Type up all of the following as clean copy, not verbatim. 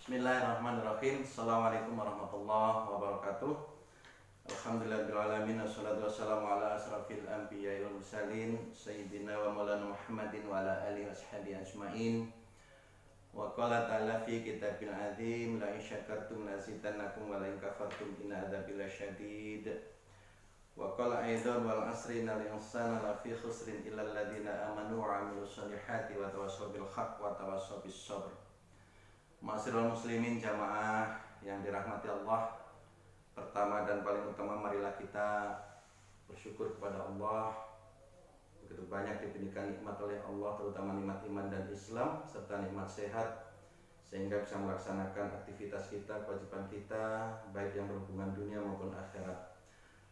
Bismillahirrahmanirrahim. Assalamualaikum warahmatullahi wabarakatuh. Alhamdulillahirrahmanirrahim. Wassalatu wassalamu ala asrafil anbiya'i wal mursalin Sayyidina wa maulana Muhammadin wa ala alihi wa sahbihi ajma'in. Wa qala ta'ala fi kitabil azim la in syakartum la azidannakum wa la in kafartum inna adzabi lasyadid. Wa qala aidan wal asri innal insana lafi khusrin illa alladziina amanu wa 'amilus shalihati wa tawassaw bil haqq wa tawassaw bis sabr. Ma'asyiral muslimin jamaah yang dirahmati Allah, pertama dan paling utama marilah kita bersyukur kepada Allah. Begitu banyak diberikan nikmat oleh Allah, terutama nikmat iman dan Islam serta nikmat sehat, sehingga bisa melaksanakan aktivitas kita, kewajiban kita, baik yang berhubungan dunia maupun akhirat.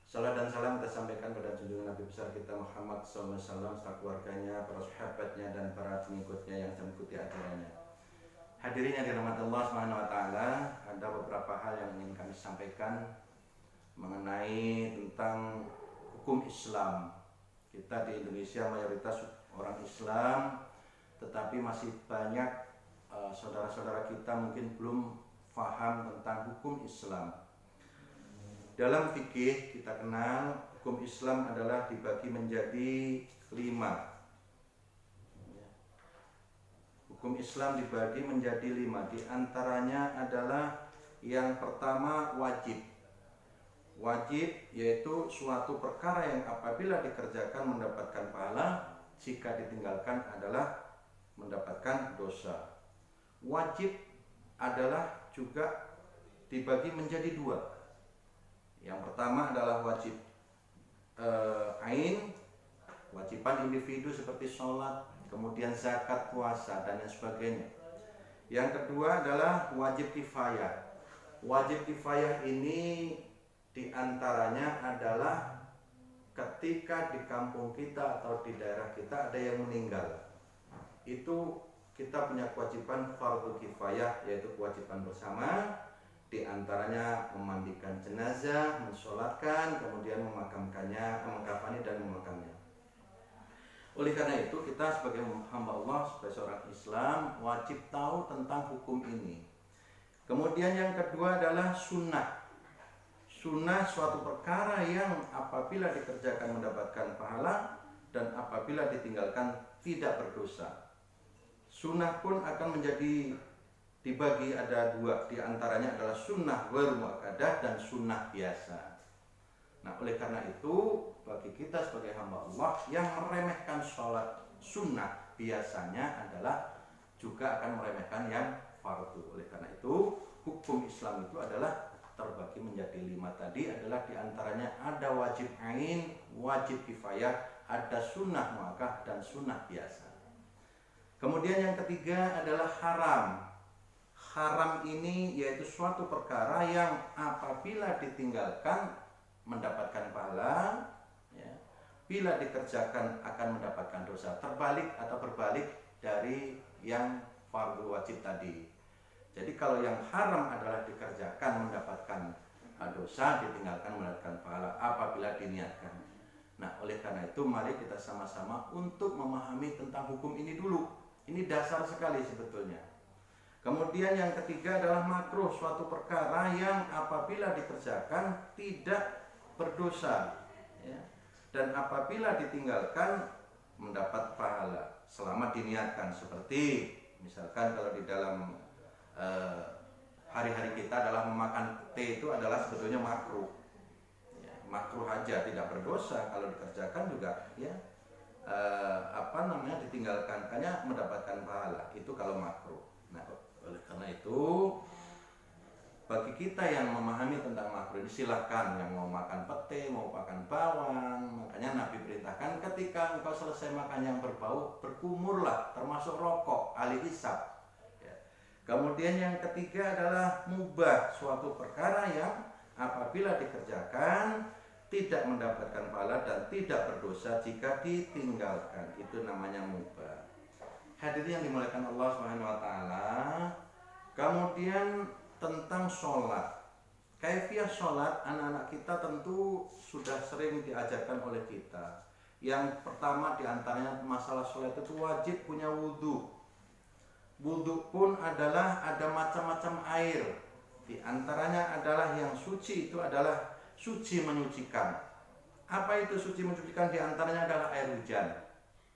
Salam dan salam kita sampaikan pada junjungan Nabi besar kita Muhammad SAW, serta keluarganya, para sahabatnya dan para pengikutnya yang mengikuti ajarannya. Hadirin yang dirahmati Allah Subhanahu wa taala, ada beberapa hal yang ingin kami sampaikan mengenai tentang hukum Islam. Kita di Indonesia mayoritas orang Islam, tetapi masih banyak saudara-saudara kita mungkin belum paham tentang hukum Islam. Dalam fikih kita kenal hukum Islam adalah dibagi menjadi 5. Hukum Islam dibagi menjadi 5. Di antaranya adalah yang pertama wajib. Wajib yaitu suatu perkara yang apabila dikerjakan mendapatkan pahala, jika ditinggalkan adalah mendapatkan dosa. Wajib adalah juga dibagi menjadi 2. Yang pertama adalah wajib ain, kewajiban individu seperti sholat, kemudian zakat, puasa, dan yang sebagainya. Yang kedua adalah wajib kifayah. Wajib kifayah ini diantaranya adalah ketika di kampung kita atau di daerah kita ada yang meninggal. Itu kita punya kewajiban fardu kifayah, yaitu kewajiban bersama. Diantaranya memandikan jenazah, mensolatkan, kemudian memakamkannya, mengkafani dan memakamnya. Oleh karena itu kita sebagai hamba Allah, sebagai seorang Islam wajib tahu tentang hukum ini. Kemudian yang kedua adalah sunnah. Sunnah suatu perkara yang apabila dikerjakan mendapatkan pahala dan apabila ditinggalkan tidak berdosa. Sunnah pun akan menjadi dibagi ada 2. Di antaranya adalah sunnah ghairu muakkadah dan sunnah biasa. Nah, oleh karena itu bagi kita sebagai hamba Allah yang meremehkan sholat sunnah biasanya adalah juga akan meremehkan yang fardu. Oleh karena itu hukum Islam itu adalah terbagi menjadi 5 tadi, adalah diantaranya ada wajib ain, wajib kifayah, ada sunnah muakkad dan sunnah biasa. Kemudian yang ketiga adalah haram. Haram ini yaitu suatu perkara yang apabila ditinggalkan mendapatkan pahala, ya, bila dikerjakan akan mendapatkan dosa. Terbalik atau berbalik dari yang fardu wajib tadi. Jadi kalau yang haram adalah dikerjakan mendapatkan dosa, ditinggalkan mendapatkan pahala apabila diniatkan. Nah, oleh karena itu mari kita sama-sama untuk memahami tentang hukum ini dulu. Ini dasar sekali sebetulnya. Kemudian yang ketiga adalah makruh, suatu perkara yang apabila dikerjakan tidak berdosa, ya, dan apabila ditinggalkan mendapat pahala selama diniatkan. Seperti misalkan kalau di dalam hari-hari kita adalah memakan teh, itu adalah sebetulnya makruh, ya, makruh aja, tidak berdosa. Kalau dikerjakan juga ya ditinggalkan hanya mendapatkan pahala, itu kalau makruh. Nah, oleh karena itu bagi kita yang memahami tentang makruh ini silahkan, yang mau makan pete, mau makan bawang. Makanya Nabi perintahkan ketika engkau selesai makan yang berbau, berkumurlah, termasuk rokok, ahli hisab, ya. Kemudian yang ketiga adalah mubah, suatu perkara yang apabila dikerjakan tidak mendapatkan pahala dan tidak berdosa jika ditinggalkan, itu namanya mubah. Hadirin yang dimuliakan Allah Subhanahu wa taala. Kemudian tentang sholat, kaifiah sholat, anak-anak kita tentu sudah sering diajarkan oleh kita. Yang pertama diantaranya masalah sholat itu wajib punya wudhu. Wudhu pun adalah ada macam-macam air. Di antaranya adalah yang suci itu adalah suci menyucikan. Apa itu suci menyucikan? Di antaranya adalah air hujan.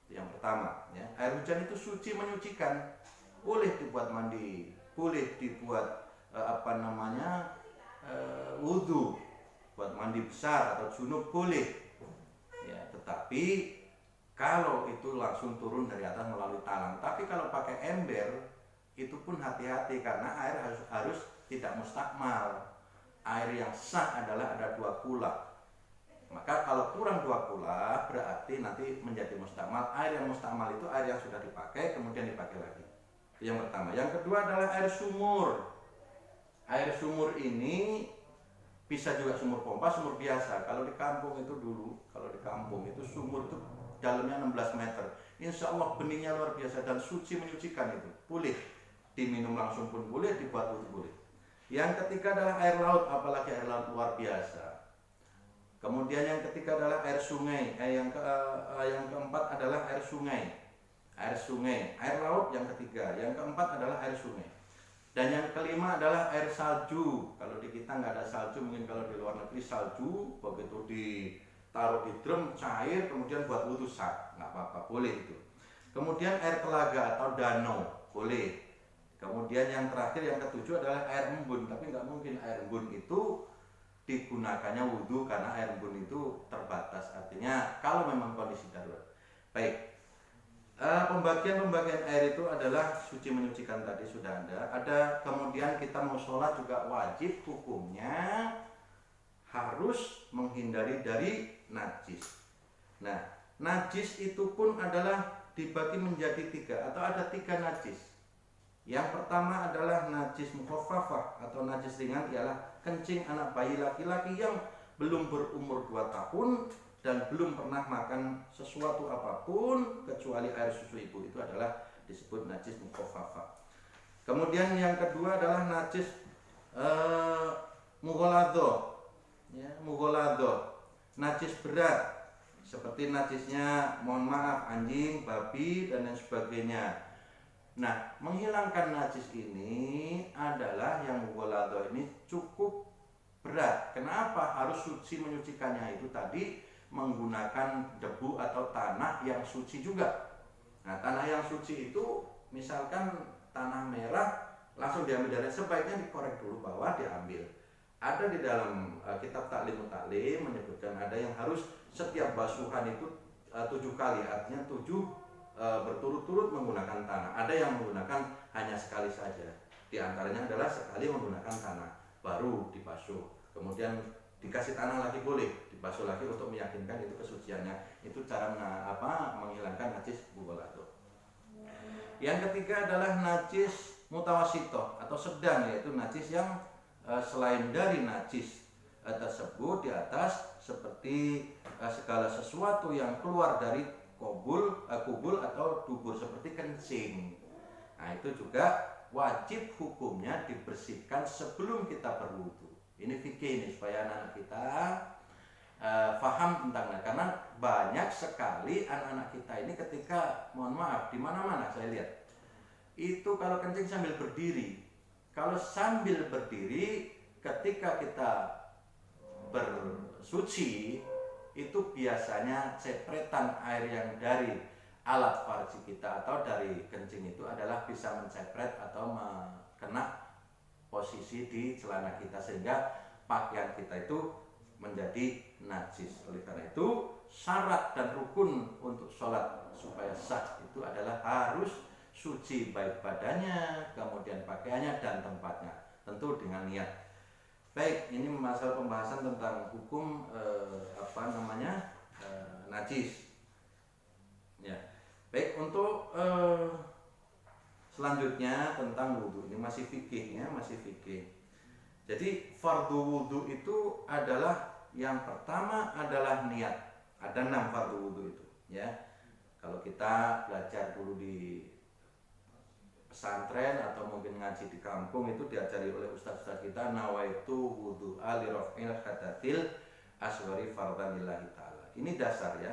Yang pertama, ya, air hujan itu suci menyucikan. Boleh dibuat mandi, boleh dibuat wudhu, buat mandi besar atau junub boleh. Ya, tetapi kalau itu langsung turun dari atas melalui talang. Tapi kalau pakai ember itu pun hati-hati karena air harus tidak mustakmal. Air yang sah adalah ada 2 kula. Maka kalau kurang 2 kula berarti nanti menjadi mustakmal. Air yang mustakmal itu air yang sudah dipakai kemudian dipakai lagi. Itu yang pertama. Yang kedua adalah air sumur. Air sumur ini bisa juga sumur pompa, sumur biasa. Kalau di kampung itu sumur itu dalamnya 16 meter. Insya Allah benihnya luar biasa dan suci menyucikan itu. Boleh diminum langsung pun boleh, dibuat wudhu boleh. Yang ketiga adalah air laut, apalagi air laut luar biasa. Kemudian yang ketiga adalah air sungai. Yang keempat adalah air sungai. Air sungai, air laut yang ketiga. Yang keempat adalah air sungai. Dan yang kelima adalah air salju. Kalau di kita nggak ada salju, mungkin kalau di luar negeri salju, begitu ditaruh di drum cair, kemudian buat wudhu sah, nggak apa-apa, boleh itu. Kemudian air telaga atau danau, boleh. Kemudian yang terakhir, yang ketujuh adalah air embun. Tapi nggak mungkin air embun itu digunakannya wudhu karena air embun itu terbatas. Artinya kalau memang kondisi darurat. Baik. Pembagian air itu adalah suci menyucikan tadi sudah ada. Kemudian kita mau sholat juga wajib hukumnya harus menghindari dari najis. Nah, najis itu pun adalah dibagi menjadi 3 atau ada 3 najis. Yang pertama adalah najis mukhaffafah atau najis ringan, ialah kencing anak bayi laki-laki yang belum berumur 2 tahun dan belum pernah makan sesuatu apapun kecuali air susu ibu, itu adalah disebut najis mukhaffafah. Kemudian yang kedua adalah najis mughaladhah, ya, mughaladhah, najis berat seperti najisnya mohon maaf anjing, babi dan lain sebagainya. Nah, menghilangkan najis ini adalah yang mughaladhah ini cukup berat. Kenapa harus suci menyucikannya? Itu tadi menggunakan debu atau tanah yang suci juga. Nah, tanah yang suci itu misalkan tanah merah langsung diambil dari, sebaiknya dikorek dulu bahwa diambil. Ada di dalam kitab Ta'limut Ta'lim menyebutkan ada yang harus setiap basuhan itu 7 kali, artinya 7 berturut-turut menggunakan tanah. Ada yang menggunakan hanya sekali saja. Di antaranya adalah sekali menggunakan tanah baru dibasuh. Kemudian dikasih tanah lagi boleh, dibasuh lagi untuk meyakinkan itu kesuciannya. Itu cara menghilangkan najis mughaladhah. Yang ketiga adalah najis mutawassithah atau sedang, yaitu najis yang selain dari najis tersebut di atas, seperti segala sesuatu yang keluar dari kubul atau dubur seperti kencing. Nah, itu juga wajib hukumnya dibersihkan sebelum kita berwudu. Ini fikih ini supaya anak-anak kita paham tentangnya, karena banyak sekali anak-anak kita ini ketika mohon maaf di mana-mana saya lihat itu kalau kencing sambil berdiri. Kalau sambil berdiri ketika kita bersuci itu biasanya cepretan air yang dari alat farji kita atau dari kencing itu adalah bisa mencepret atau kena posisi di celana kita sehingga pakaian kita itu menjadi najis. Oleh karena itu syarat dan rukun untuk sholat supaya sah itu adalah harus suci baik badannya, kemudian pakaiannya dan tempatnya, tentu dengan niat. Baik, ini masalah pembahasan tentang hukum najis. Ya. Baik, untuk selanjutnya tentang wudhu, ini masih fikih ya, masih fikih. Jadi fardu wudhu itu adalah yang pertama adalah niat. Ada 6 fardu wudhu itu ya. Kalau kita belajar dulu di pesantren atau mungkin ngaji di kampung itu diajari oleh ustaz-ustaz kita, nawaitu wudhu li raf'il hadatsil asghari fardhan lillahi ta'ala. Ini dasar ya.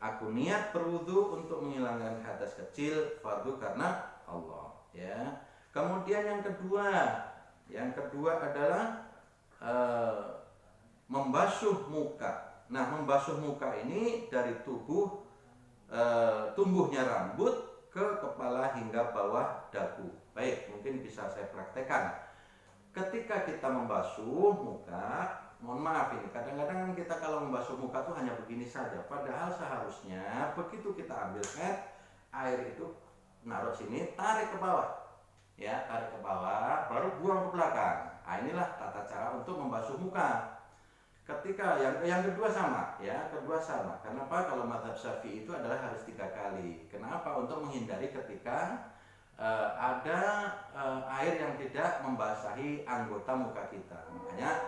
Aku niat berwudu untuk menghilangkan hadas kecil fardu karena Allah ya. Kemudian yang kedua, Yang kedua adalah membasuh muka. Nah, membasuh muka ini dari tumbuhnya rambut ke kepala hingga bawah dagu. Baik, mungkin bisa saya praktekkan. Ketika kita membasuh muka, mohon maaf ini, kadang-kadang kita kalau membasuh muka tuh hanya begini saja. Padahal seharusnya begitu kita ambil air itu naruh sini, tarik ke bawah. Ya, tarik ke bawah, baru buang ke belakang. Nah, inilah tata cara untuk membasuh muka. Ketika yang kedua sama, ya, kedua sama. Kenapa? Kalau mazhab Syafi'i itu adalah harus 3 kali. Kenapa? Untuk menghindari ketika ada air yang tidak membasahi anggota muka kita. Makanya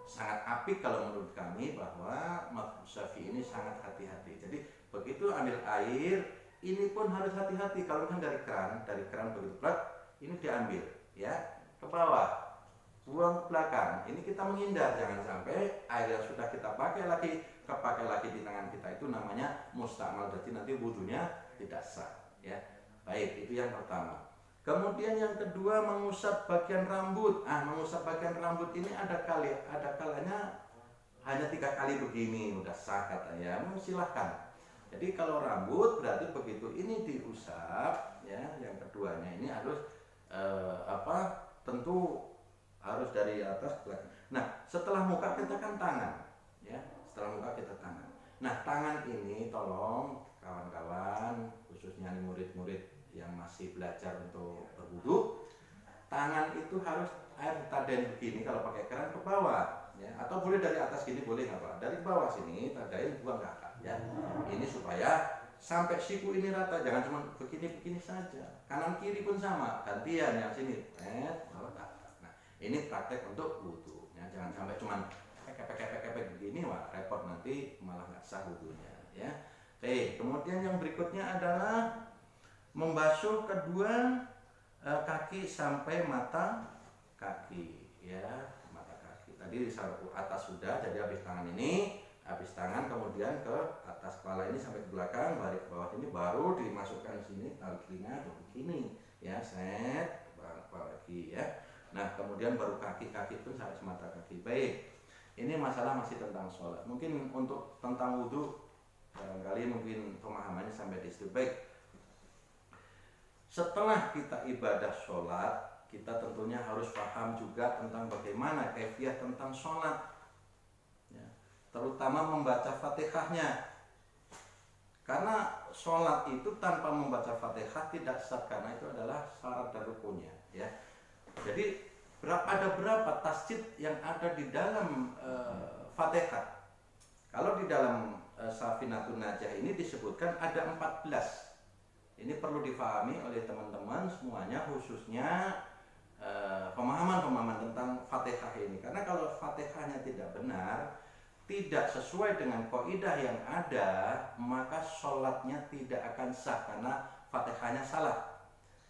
sangat apik kalau menurut kami bahwa mazhab Syafi'i ini sangat hati-hati. Jadi begitu ambil air, ini pun harus hati-hati. Kalau kan dari keran begitu plak, ini diambil, ya, ke bawah, buang ke belakang. Ini kita menghindar, jangan sampai air yang sudah kita pakai lagi di tangan kita, itu namanya mustamal. Jadi nanti wudunya tidak sah, ya. Baik, itu yang pertama. Kemudian yang kedua, mengusap bagian rambut. Mengusap bagian rambut ini ada kalanya hanya 3 kali begini udah sah katanya. Silahkan. Jadi kalau rambut berarti begitu ini diusap, ya. Yang keduanya ini harus tentu harus dari atas ke belakang. Nah, setelah muka kita kan tangan, ya. Setelah muka kita tangan. Nah, tangan ini tolong kawan-kawan, khususnya murid-murid yang masih belajar untuk berwudu, tangan itu harus air tadain begini kalau pakai keran ke bawah, ya. Atau boleh dari atas gini, boleh nggak Pak? Dari bawah sini tadain, buang ke atas, ya. Ini supaya sampai siku ini rata, jangan cuma begini saja. Kanan kiri pun sama, gantian yang sini, bawah ke atas. Nah, ini praktek untuk wudu, ya. Jangan sampai cuma pekek begini, wah repot, nanti malah nggak sah wudunya, ya. Oke, kemudian yang berikutnya adalah membasuh kedua kaki sampai mata kaki, ya, mata kaki. Tadi di atas sudah, jadi habis tangan kemudian ke atas kepala ini sampai ke belakang, balik ke bawah ini, baru dimasukkan sini tali telinga begini, ya, set bawah lagi, ya. Nah, kemudian baru kaki pun sampai semata kaki. Baik, ini masalah masih tentang sholat. Mungkin untuk tentang wudhu barangkali mungkin pemahamannya sampai di situ. Baik, setelah kita ibadah sholat, kita tentunya harus paham juga tentang bagaimana kaifiah tentang sholat, ya. Terutama membaca Fatihahnya, karena sholat itu tanpa membaca Fatihah tidak sah, karena itu adalah syarat dan rukunnya, ya. Jadi ada berapa tasjid yang ada di dalam Fatihah? Kalau di dalam Safinatun Najah ini disebutkan ada 14. Ini perlu difahami oleh teman-teman semuanya, khususnya pemahaman tentang Fatihah ini. Karena kalau Fatihahnya tidak benar, tidak sesuai dengan kaidah yang ada, maka sholatnya tidak akan sah karena Fatihahnya salah,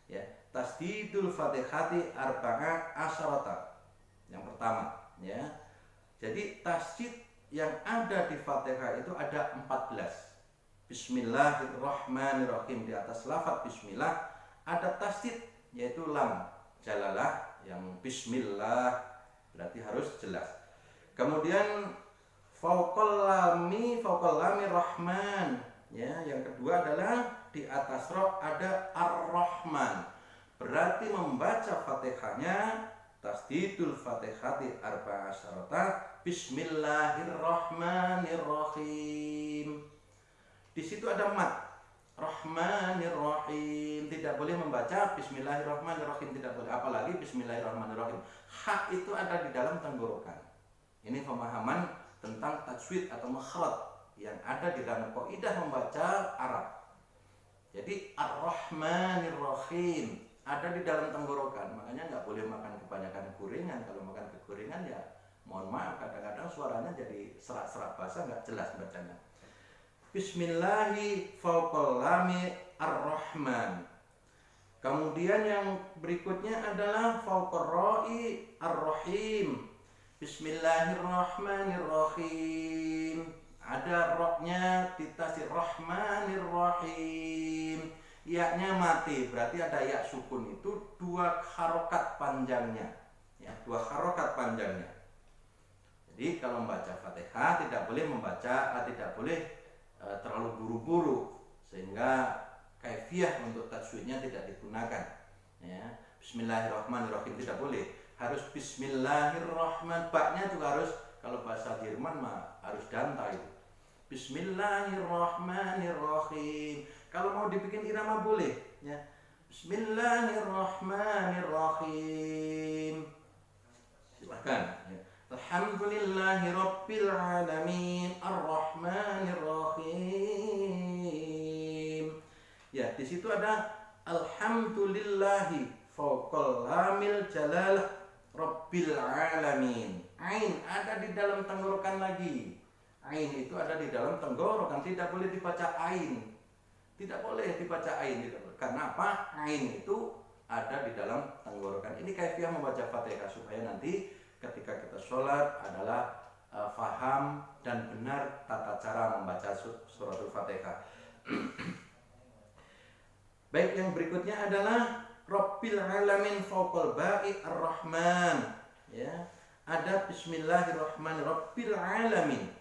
ya. Tasdidul Fatihati arba'a asyarata. Yang pertama, ya. Jadi tasdid yang ada di Fatihah itu ada 14. Bismillahirrahmanirrahim, di atas lafaz bismillah ada tasdid, yaitu lam jalalah yang bismillah berarti harus jelas. Kemudian fauqal lami rahman, ya. Yang kedua adalah di atas ra ada ar-rahman, berarti membaca Fatihahnya tasdidul Fatihati arba'a asyarata bismillahirrahmanirrahim. Di situ ada mat, Rahmanirrahim, tidak boleh membaca Bismillahirrahmanirrahim, tidak boleh, apalagi Bismillahirrahmanirrahim. Hak itu ada di dalam tenggorokan. Ini pemahaman tentang tajwid atau makhraj yang ada di dalam kaidah membaca Arab. Jadi Ar-Rahmanirrahim ada di dalam tenggorokan, makanya nggak boleh makan kebanyakan gorengan. Kalau makan kegorengan ya mohon maaf, kadang-kadang suaranya jadi serak-serak basah, nggak jelas bacanya. Bismillahi fauqal lami ar-Rahman. Kemudian yang berikutnya adalah fauqar ra'i ar-Rahim. Bismillahirrahmanirrahim. Ada roknya ditasir Rahmanirrahim. Ya-nya mati, berarti ada ya sukun, itu 2 harokat panjangnya. ya, 2 harokat panjangnya. Jadi kalau membaca Fatihah tidak boleh tidak boleh terlalu buru-buru sehingga kaifiyah untuk tajwidnya tidak digunakan. Ya, Bismillahirrahmanirrahim tidak boleh, harus Bismillahirrahman. Baknya juga harus, kalau bahasa Jerman mah harus danta itu. Bismillahirrahmanirrahim. Kalau mau dibikin irama boleh, ya. Bismillahirrahmanirrahim. Silakan. Ya. Alhamdulillahi Rabbil Alamin Ar-Rahmanir Rahim. Ya, di situ ada Alhamdulillahi fauqal lamil jalalah Rabbil Alamin. Ain ada di dalam tenggorokan lagi. Ain itu ada di dalam tenggorokan, tidak boleh dibaca ain. Tidak boleh dibaca ain, tidak boleh. Karena apa? Ain itu ada di dalam tenggorokan. Ini kaifiyah membaca Fatihah supaya nanti ketika kita sholat adalah faham dan benar tata cara membaca suratul Fatihah. Baik, yang berikutnya adalah Rabbil Alamin fauqal ba'i ar-Rahman. Ya, ada Bismillahirrahmanirrahim Rabbil Alamin.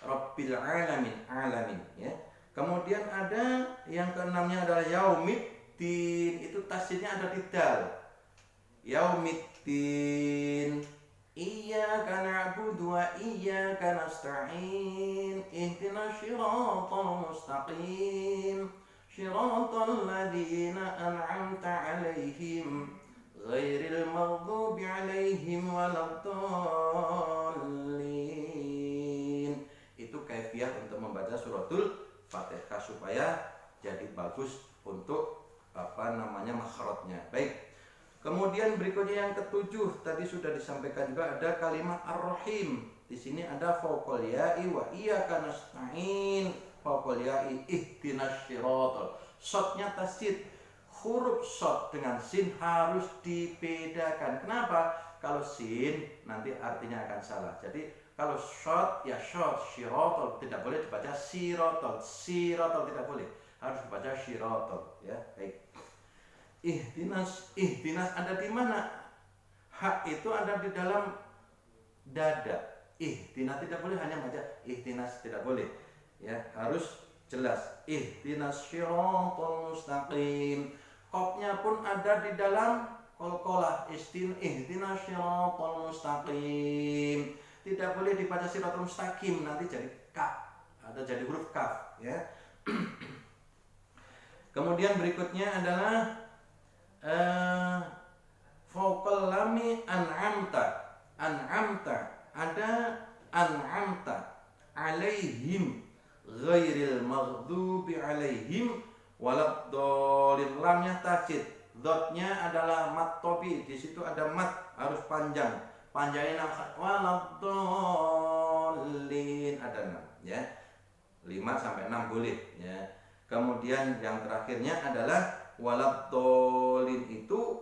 Rabbil Alamin, alamin, ya. Kemudian ada yang keenamnya adalah Yaumiddin. Itu tasdidnya ada di dal. Yaumiddin. Iyyaka na'budu wa iyyaka nasta'in ihdinas siratal mustaqim siratal ladzina an'amta 'alaihim ghairil maghdubi 'alaihim waladdallin. Itu kaifiyah untuk membaca suratul Fatihah supaya jadi bagus untuk makhrajnya. Baik. Kemudian berikutnya yang ketujuh, tadi sudah disampaikan juga ada kalimat Ar-Rahim. Di sini ada fauqal ya'i wa iyyaka nasta'in. Fauqal ya'i ihdinas siratal. Shotnya tasdid. Huruf shot dengan sin harus dibedakan. Kenapa? Kalau sin nanti artinya akan salah. Jadi kalau shot ya shot, siratal tidak boleh dibaca siratal. Siratal tidak boleh. Harus dibaca siratal, ya. Baik. Ihdinas ada di mana? Hak itu ada di dalam dada. Ihdinas tidak boleh hanya baca ihdinas, tidak boleh. Ya, harus jelas. Ihdinas siratal mustaqim. Qafnya pun ada di dalam qalqalah. Ihdinas siratal mustaqim. Tidak boleh dibaca siratal mustaqim, nanti jadi kaf atau jadi huruf kaf, ya. Kemudian berikutnya adalah fauqal lami an'amta. An'amta ada an'amta alaihim ghairil maghdubi alaihim waladdallin. Lamnya tasdid, dotnya adalah mat topi. Di situ ada mat, harus panjang. Panjangnya waladdallin ada 6, ya. 5 sampai 6 boleh, ya. Kemudian yang terakhirnya adalah waladdallin, itu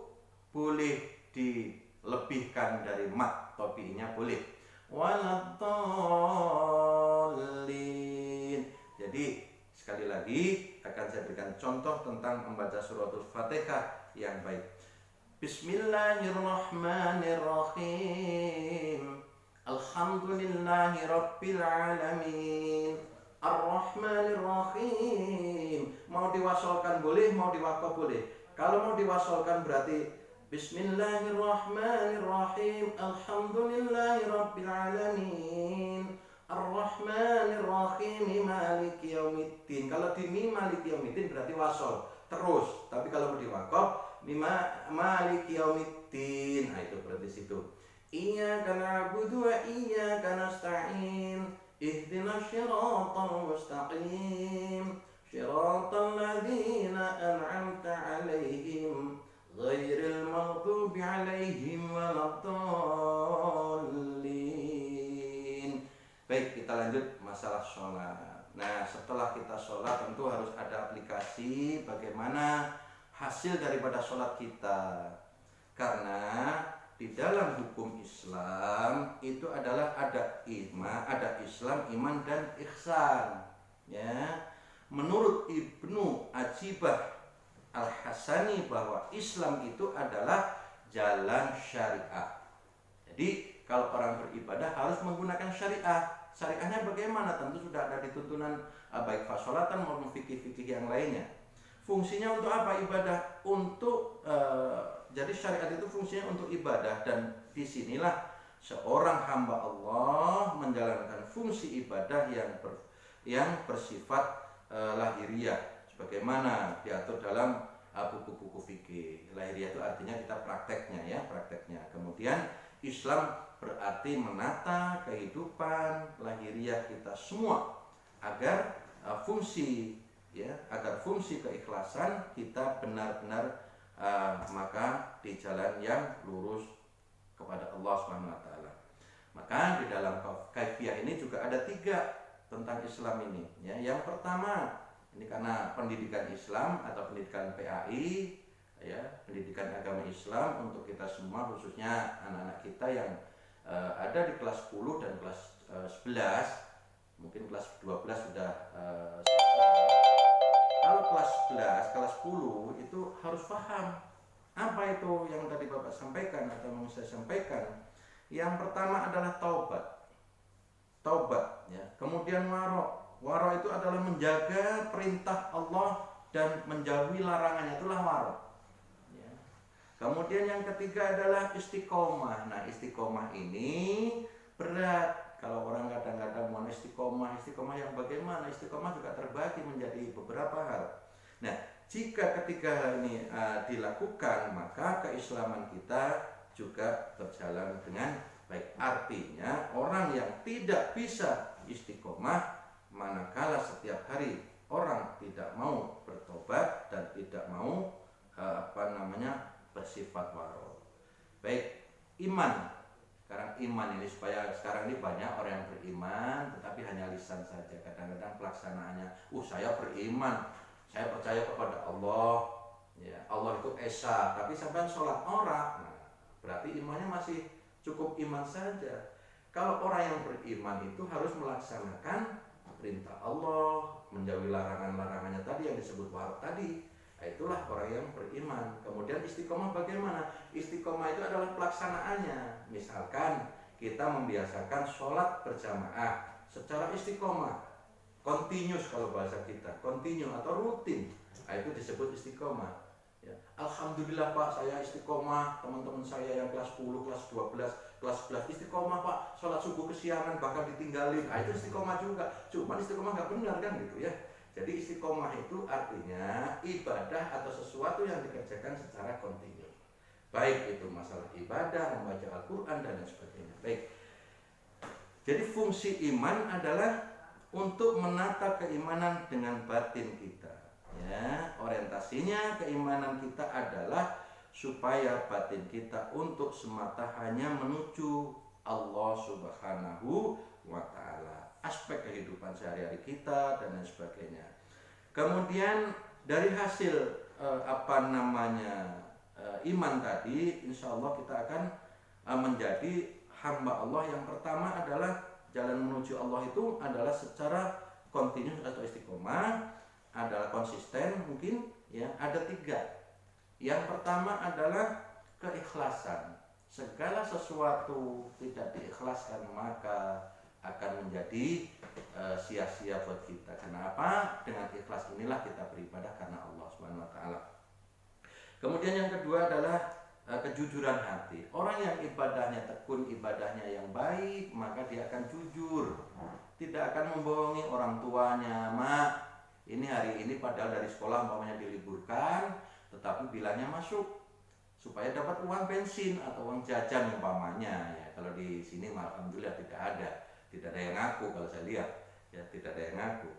boleh dilebihkan dari mat topinya, boleh. Waladdallin. Jadi sekali lagi akan saya berikan contoh tentang membaca suratul Fatihah yang baik. Bismillahirrahmanirrahim. Alhamdulillahi Rabbil Alamin Ar-Rahmanir-Rahim. Mau diwasolkan boleh, mau diwakaf boleh. Kalau mau diwasolkan berarti Bismillahirrahmanirrahim. Alhamdulillahi Rabbil Alamin Ar-Rahmanir-Rahim Maliki Yaumiddin. Kalau di mim Maliki Yaumiddin berarti wasol terus. Tapi kalau mau diwakaf Maliki Yaumiddin, nah itu berarti situ. Iyyaka na'budu wa iyyaka nasta'in ihdinas siratal mustaqim siratal ladzina an'amta 'alaihim ghairil maghdubi 'alaihim waladdallin. Baik, kita lanjut masalah sholat. Nah, setelah kita sholat tentu harus ada aplikasi bagaimana hasil daripada sholat kita. Karena di dalam hukum Islam itu adalah ada Islam, iman dan ihsan. Ya, menurut Ibnu Ajibah Al-Hasani bahwa Islam itu adalah jalan syariat. Jadi kalau orang beribadah harus menggunakan syariah. Syariahnya bagaimana? Tentu sudah ada di tuntunan baik fasolatan maupun fikih-fikih yang lainnya. Fungsinya untuk apa ibadah? Jadi syariat itu fungsinya untuk ibadah, dan disinilah seorang hamba Allah menjalankan fungsi ibadah yang bersifat lahiriah, sebagaimana diatur dalam buku-buku fikih. Lahiriah itu artinya kita prakteknya. Kemudian Islam berarti menata kehidupan lahiriah kita semua agar fungsi keikhlasan kita benar-benar maka di jalan yang lurus kepada Allah SWT. Maka di dalam kaifiyah ini juga ada 3 tentang Islam ini. Ya, yang pertama, ini karena pendidikan Islam atau pendidikan PAI, ya, pendidikan agama Islam untuk kita semua, khususnya anak-anak kita yang ada di kelas 10 dan kelas 11, mungkin kelas 12 sudah selesai. Kalau kelas 11, kelas 10 itu harus paham apa itu yang tadi Bapak sampaikan atau mau saya sampaikan. Yang pertama adalah taubat, ya. Kemudian waro itu adalah menjaga perintah Allah dan menjauhi larangannya, itulah waro. Ya. Kemudian yang ketiga adalah istiqomah. Nah, istiqomah ini berat. Kalau orang kadang-kadang mau istiqomah yang bagaimana? Istiqomah juga terbagi menjadi beberapa hal. Nah, jika ketiga hal ini dilakukan, maka keislaman kita juga berjalan dengan baik. Artinya orang yang tidak bisa istiqomah manakala setiap hari orang tidak mau bertobat dan tidak mau bersifat waro. Baik, iman. Sekarang iman ini, supaya sekarang ini banyak orang yang beriman tetapi hanya lisan saja. Kadang-kadang pelaksanaannya, saya beriman, saya percaya kepada Allah, ya, Allah itu esa, tapi sampai sholat orang, nah, berarti imannya masih cukup iman saja. Kalau orang yang beriman itu harus melaksanakan perintah Allah, menjauhi larangan-larangannya tadi yang disebut waro tadi. Nah, itulah orang yang beriman. Kemudian istiqomah bagaimana? Istiqomah itu adalah pelaksanaannya. Misalkan kita membiasakan sholat berjamaah secara istiqomah, continuous kalau bahasa kita, continue atau rutin. Nah, itu disebut istiqomah. Ya. Alhamdulillah Pak, saya istiqomah. Teman-teman saya yang kelas 10, kelas 12, kelas 11 istiqomah Pak. Sholat subuh kesiangan bahkan ditinggalin. Nah, itu istiqomah juga. Cuman istiqomah nggak benar kan gitu ya. Jadi istiqomah itu artinya ibadah atau sesuatu yang dikerjakan secara kontinu. Baik itu masalah ibadah, membaca Al-Quran dan lain sebagainya. Baik. Jadi fungsi iman adalah untuk menata keimanan dengan batin kita. Ya, orientasinya keimanan kita adalah supaya batin kita untuk semata hanya menuju Allah Subhanahu wa Ta'ala. Aspek kehidupan sehari-hari kita dan lain sebagainya. Kemudian dari hasil iman tadi, insya Allah kita akan menjadi hamba Allah. Yang pertama adalah jalan menuju Allah itu adalah secara kontinu atau istiqomah, adalah konsisten mungkin, ya. Ada 3. Yang pertama adalah keikhlasan. Segala sesuatu tidak diikhlaskan maka akan menjadi sia-sia buat kita. Kenapa? Dengan ikhlas inilah kita beribadah karena Allah Subhanahu wa Ta'ala. Kemudian yang kedua adalah kejujuran hati. Orang yang ibadahnya tekun, ibadahnya yang baik, maka dia akan jujur. Tidak akan membohongi orang tuanya. Mak, ini hari ini padahal dari sekolah umpamanya diliburkan, tetapi bilangnya masuk supaya dapat uang bensin atau uang jajan umpamanya. Ya, kalau di sini alhamdulillah tidak ada yang ngaku. Kalau saya lihat, ya, tidak ada yang ngaku.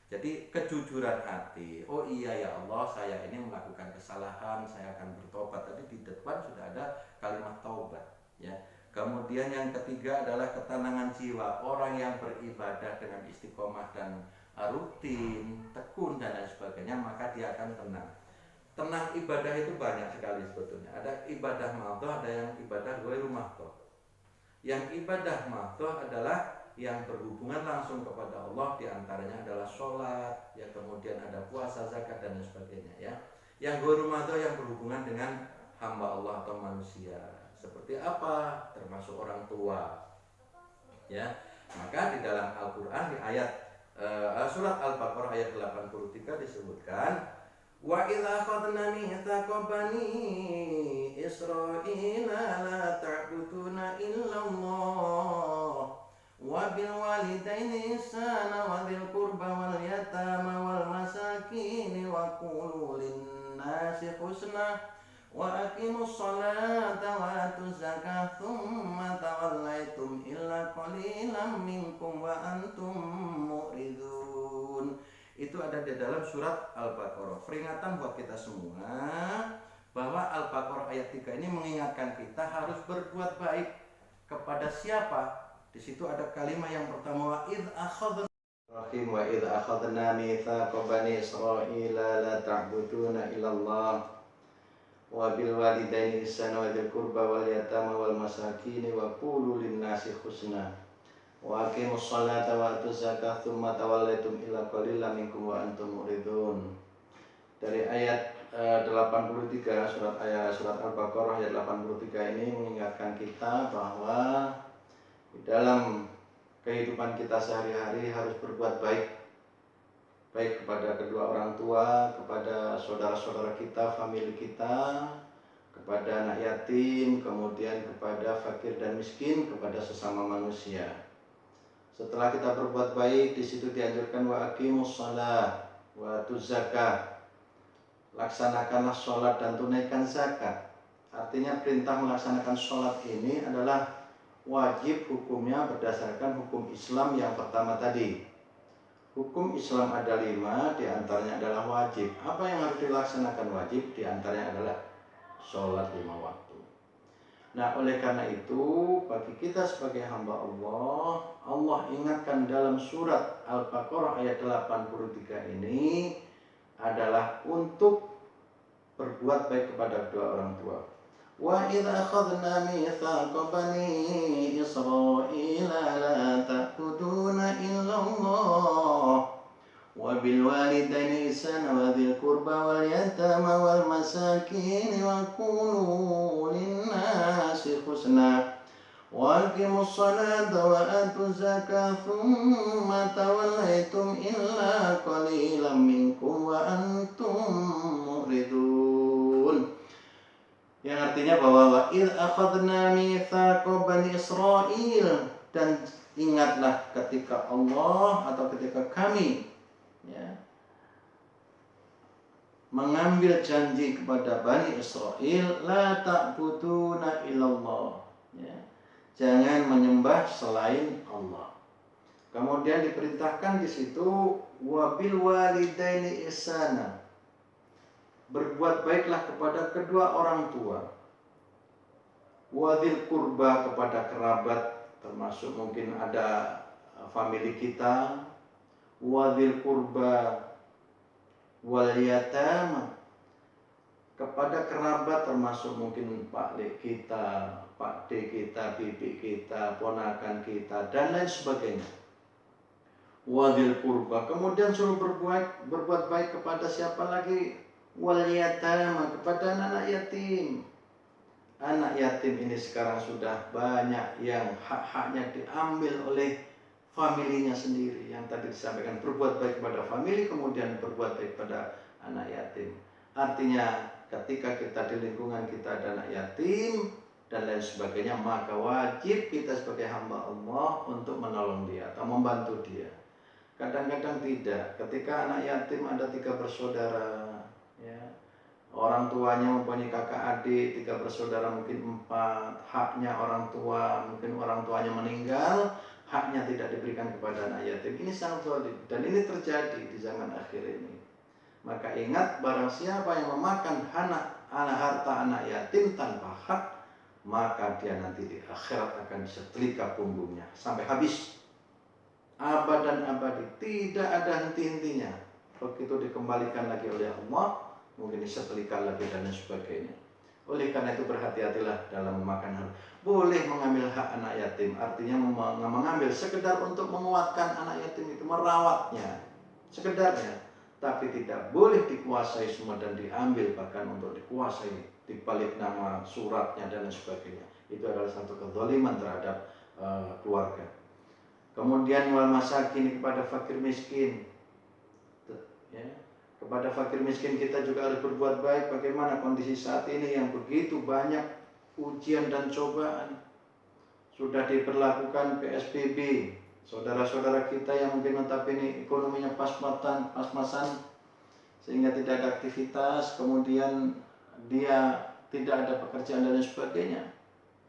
Jadi kejujuran hati. Oh iya ya Allah, saya ini melakukan kesalahan, saya akan bertobat. Tadi di depan sudah ada kalimat taubat, ya. Kemudian yang ketiga adalah ketenangan jiwa. Orang yang beribadah dengan istiqomah dan rutin, tekun dan lain sebagainya, maka dia akan tenang. Tenang ibadah itu banyak sekali sebetulnya. Ada ibadah madhah, ada yang ibadah ghairu madhah. Yang ibadah madhah adalah yang berhubungan langsung kepada Allah, diantaranya adalah sholat, ya, kemudian ada puasa, zakat dan sebagainya, ya. Yang ghairu madhah yang berhubungan dengan hamba Allah atau manusia, Seperti apa? Termasuk orang tua. Ya, maka di dalam Al-Quran di ayat surat Al-Baqarah ayat 83 disebutkan, wa idza akhadna mitsaqa bani Israila la ta'buduna illallah wa bil walidaini ihsana wa dzil qurba wal yatama wal masakin wa qulu lin nasi husna wa aqimus salata wa atuz zakata thumma tawallaitum illa qalilan minkum wa antum mu'ridun. Itu ada di dalam surat Al-Baqarah. Peringatan buat kita semua bahwa Al-Baqarah ayat 3 ini mengingatkan kita harus berbuat baik kepada siapa? Di situ ada kalimat yang pertama, wa id akhadna rahim wa id akhadna mitsaqa bani Israila la ta'buduna illallah wa bil walidaini ihsana wa dzil qurba wal yatama wal masakin wa qulu lin nasi husna wa aqimus salata wa atuz zakata tsumma tawallaitum illa qalilan minkum wa antum muridun. Dari ayat 83 surat Al-Baqarah ayat 83 ini mengingatkan kita bahwa di dalam kehidupan kita sehari-hari harus berbuat baik kepada kedua orang tua, kepada saudara-saudara kita, famili kita, kepada anak yatim, kemudian kepada fakir dan miskin, kepada sesama manusia. Setelah kita berbuat baik, di situ dianjurkan wa aqimus shalah wa atuz zakah. Laksanakanlah sholat dan tunaikan zakat. Artinya perintah melaksanakan sholat ini adalah wajib hukumnya berdasarkan hukum Islam yang pertama tadi. Hukum Islam ada 5, diantaranya adalah wajib. Apa yang harus dilaksanakan wajib? Diantaranya adalah sholat 5 waktu. Nah, oleh karena itu, bagi kita sebagai hamba Allah, Allah ingatkan dalam surat Al-Baqarah ayat 83 ini adalah untuk berbuat baik kepada kedua orang tua. Wa idza akhadna mitsaqa bani Israila la ta'buduna illallah wa bil walidaini ihsana wa dzil qurba wal yatama wal masakin wa qulu lin nasi husna wa aqimus salata wa atuz zakata thumma tawallaitum illa qalilan minkum wa antum muridun. Yang artinya bahwa wa id akhadna mitsaqa bani Israil, dan ingatlah ketika Allah atau ketika kami mengambil janji kepada Bani Israil la ta'buduna illallah, jangan menyembah selain Allah. Kemudian diperintahkan di situ wabil walidaini ihsana, berbuat baiklah kepada kedua orang tua. Wadzil qurba, kepada kerabat, termasuk mungkin ada famili kita. Wadzil qurba wal yatama, kepada kerabat termasuk mungkin Pak D kita, Pak D kita, bibi kita, ponakan kita, dan lain sebagainya. Wadzil qurba, kemudian suruh berbuat baik kepada siapa lagi? Wal yatama, kepada anak yatim. Anak yatim ini sekarang sudah banyak yang hak-haknya diambil oleh familinya sendiri. Yang tadi disampaikan, berbuat baik kepada famili, kemudian berbuat baik kepada anak yatim. Artinya ketika kita di lingkungan kita ada anak yatim dan lain sebagainya, maka wajib kita sebagai hamba Allah untuk menolong dia atau membantu dia. Kadang-kadang tidak. Ketika anak yatim ada 3 bersaudara, orang tuanya mempunyai kakak adik, 3 bersaudara mungkin 4, haknya orang tua, mungkin orang tuanya meninggal, haknya tidak diberikan kepada anak yatim. Ini sangat zalim, dan ini terjadi di zaman akhir ini. Maka ingat, barang siapa yang memakan harta anak yatim tanpa hak, maka dia nanti di akhirat akan disetrika punggungnya sampai habis, abad dan abadi, tidak ada henti-hentinya. Begitu dikembalikan lagi oleh Allah, mungkin disetrika lagi dan sebagainya. Oleh karena itu berhati-hatilah dalam memakan harta. Boleh mengambil hak anak yatim, artinya mengambil sekedar untuk menguatkan anak yatim itu, merawatnya sekedarnya, tapi tidak boleh dikuasai semua dan diambil, bahkan untuk dikuasai dibalik nama suratnya dan sebagainya. Itu adalah satu kezaliman terhadap keluarga. Kemudian wal masakin, kepada fakir miskin, ya. Kepada fakir miskin kita juga harus berbuat baik. Bagaimana kondisi saat ini yang begitu banyak ujian dan cobaan. Sudah diberlakukan PSBB. Saudara-saudara kita yang mungkin notabene ekonominya pas-pasan, sehingga tidak ada aktivitas, kemudian dia tidak ada pekerjaan dan lain sebagainya.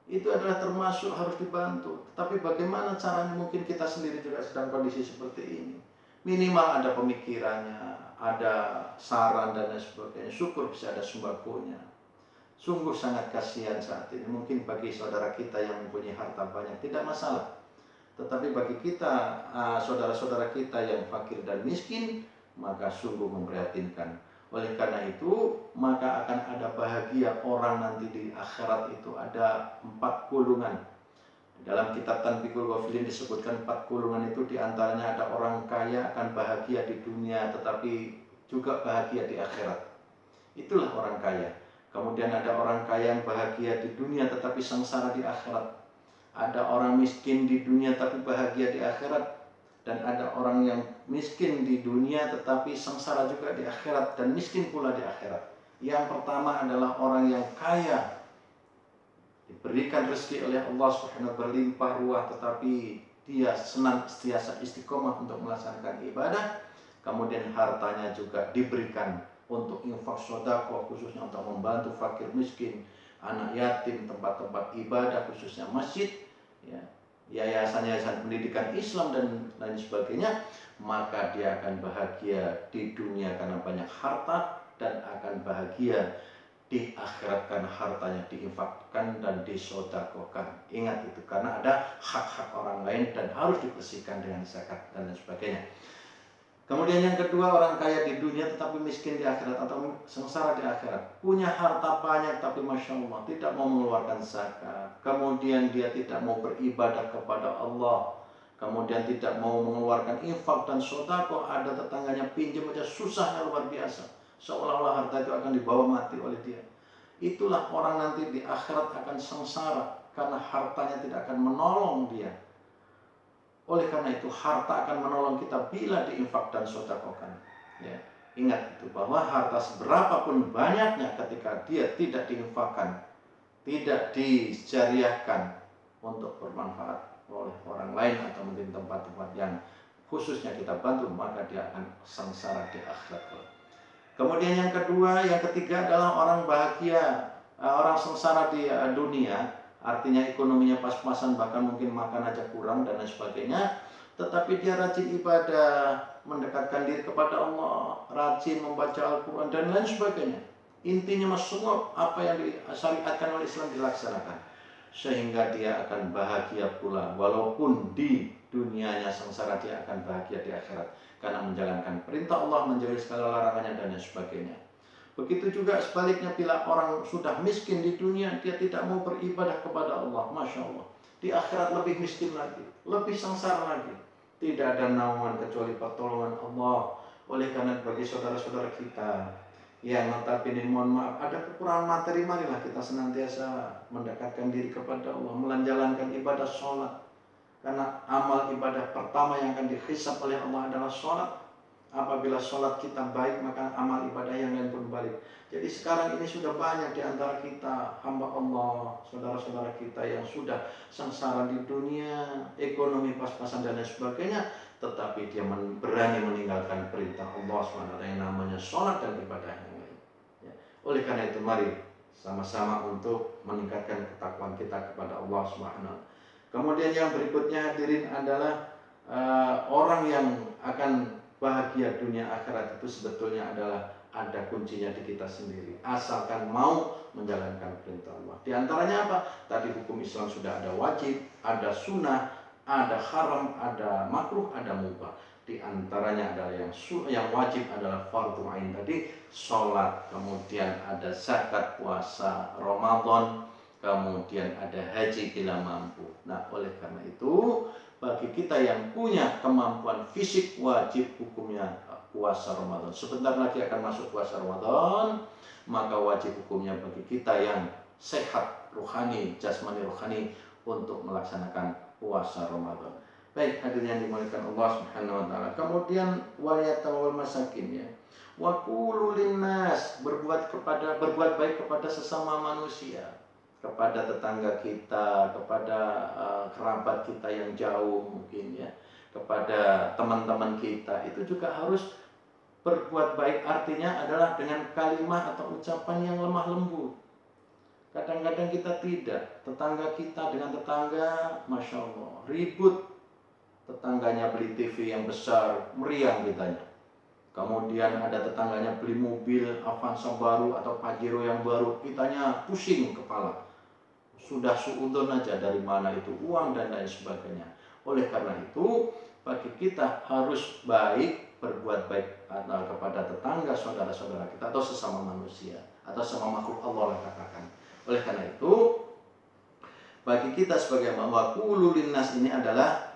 Itu adalah termasuk harus dibantu. Tapi bagaimana caranya, mungkin kita sendiri juga sedang kondisi seperti ini. Minimal ada pemikirannya, ada saran dan lain sebagainya. Syukur bisa ada sembakonya. Sungguh sangat kasihan saat ini. Mungkin bagi saudara kita yang mempunyai harta banyak tidak masalah. Tetapi bagi kita, saudara-saudara kita yang fakir dan miskin, maka sungguh memprihatinkan. Oleh karena itu, maka akan ada bahagia orang nanti di akhirat itu. Ada 4 golongan. Dalam kitab Tanbihul Ghafilin disebutkan 4 golongan itu, diantaranya ada orang kaya akan bahagia di dunia tetapi juga bahagia di akhirat. Itulah orang kaya. Kemudian ada orang kaya yang bahagia di dunia tetapi sengsara di akhirat. Ada orang miskin di dunia tapi bahagia di akhirat. Dan ada orang yang miskin di dunia tetapi sengsara juga di akhirat dan miskin pula di akhirat. Yang pertama adalah orang yang kaya, diberikan rezeki oleh Allah Subhanahu berlimpah ruah, tetapi dia senantiasa istiqomah untuk melaksanakan ibadah. Kemudian hartanya juga diberikan untuk infak sedekah, khususnya untuk membantu fakir miskin, anak yatim, tempat-tempat ibadah khususnya masjid, ya, yayasan-yayasan pendidikan Islam dan lain sebagainya. Maka dia akan bahagia di dunia karena banyak harta, dan akan bahagia di akhirat karena hartanya diinfakkan dan disedekahkan. Ingat itu, karena ada hak-hak orang lain dan harus dibersihkan dengan zakat dan lain sebagainya. Kemudian yang kedua, orang kaya di dunia tetapi miskin di akhirat atau sengsara di akhirat. Punya harta banyak tapi Masya Allah tidak mau mengeluarkan zakat. Kemudian dia tidak mau beribadah kepada Allah. Kemudian tidak mau mengeluarkan infak dan sedekah. Ada tetangganya pinjam aja susahnya luar biasa. Seolah-olah harta itu akan dibawa mati oleh dia. Itulah orang nanti di akhirat akan sengsara karena hartanya tidak akan menolong dia. Oleh karena itu harta akan menolong kita bila diinfak dan sedekahkan. Ya, ingat itu, bahwa harta seberapapun banyaknya ketika dia tidak diinfakkan, tidak dijariahkan untuk bermanfaat oleh orang lain atau mungkin tempat-tempat yang khususnya kita bantu, maka dia akan sengsara di akhirat. Kemudian yang kedua, yang ketiga adalah orang bahagia, orang sengsara di dunia. Artinya ekonominya pas-pasan, bahkan mungkin makan aja kurang dan lain sebagainya. Tetapi dia rajin ibadah, mendekatkan diri kepada Allah, rajin membaca Al-Quran dan lain sebagainya. Intinya semua apa yang disyariatkan oleh Islam dilaksanakan. Sehingga dia akan bahagia pula. Walaupun di dunianya sengsara, dia akan bahagia di akhirat. Karena menjalankan perintah Allah, menjauhi segala larangannya dan lain sebagainya. Begitu juga sebaliknya, bila orang sudah miskin di dunia, dia tidak mau beribadah kepada Allah, Masya Allah, di akhirat lebih miskin lagi, lebih sengsara lagi. Tidak ada naungan kecuali pertolongan Allah. Oleh karena bagi saudara-saudara kita yang notabene, mohon maaf, ada kekurangan materi, marilah kita senantiasa mendekatkan diri kepada Allah, menjalankan ibadah sholat. Karena amal ibadah pertama yang akan dihisab oleh Allah adalah sholat. Apabila sholat kita baik, maka amal ibadah yang lain pun baik. Jadi sekarang ini sudah banyak di antara kita, hamba Allah, saudara-saudara kita yang sudah sengsara di dunia, ekonomi pas-pasan dan lain sebagainya, tetapi dia berani meninggalkan perintah Allah SWT yang namanya sholat dan ibadah yang lain. Ya. Oleh karena itu, mari sama-sama untuk meningkatkan ketakwaan kita kepada Allah SWT. Kemudian yang berikutnya hadirin adalah orang yang akan bahagia dunia akhirat itu sebetulnya adalah ada kuncinya di kita sendiri, asalkan mau menjalankan perintah Allah. Di antaranya apa? Tadi hukum Islam sudah ada wajib, ada sunnah, ada haram, ada makruh, ada mubah. Di antaranya adalah yang wajib adalah fardhu ain tadi, sholat, kemudian ada zakat, puasa, Ramadan, kemudian ada haji bila mampu. Nah, oleh karena itu bagi kita yang punya kemampuan fisik, wajib hukumnya puasa Ramadan. Sebentar lagi akan masuk puasa Ramadan, maka wajib hukumnya bagi kita yang sehat rohani, jasmani rohani untuk melaksanakan puasa Ramadan. Baik, hadirin yang dimuliakan Allah Subhanahu wa taala. Kemudian wal yatama wal masakin, ya. Wa qulu linnas, berbuat baik kepada sesama manusia, kepada tetangga kita, kepada kerabat kita yang jauh mungkin, ya, kepada teman-teman kita. Itu juga harus berbuat baik, artinya adalah dengan kalimat atau ucapan yang lemah lembut. Kadang-kadang kita tidak, tetangga kita dengan tetangga, Masya Allah, ribut. Tetangganya beli TV yang besar, meriang kitanya. Kemudian ada tetangganya beli mobil Avanza baru atau Pajero yang baru, kitanya pusing kepala. Sudah suudon aja dari mana itu uang dan lain sebagainya. Oleh karena itu, bagi kita harus baik, berbuat baik kepada tetangga, saudara-saudara kita, atau sesama manusia, atau sesama makhluk Allah katakan. Oleh karena itu, bagi kita sebagai waqulu linnas ini adalah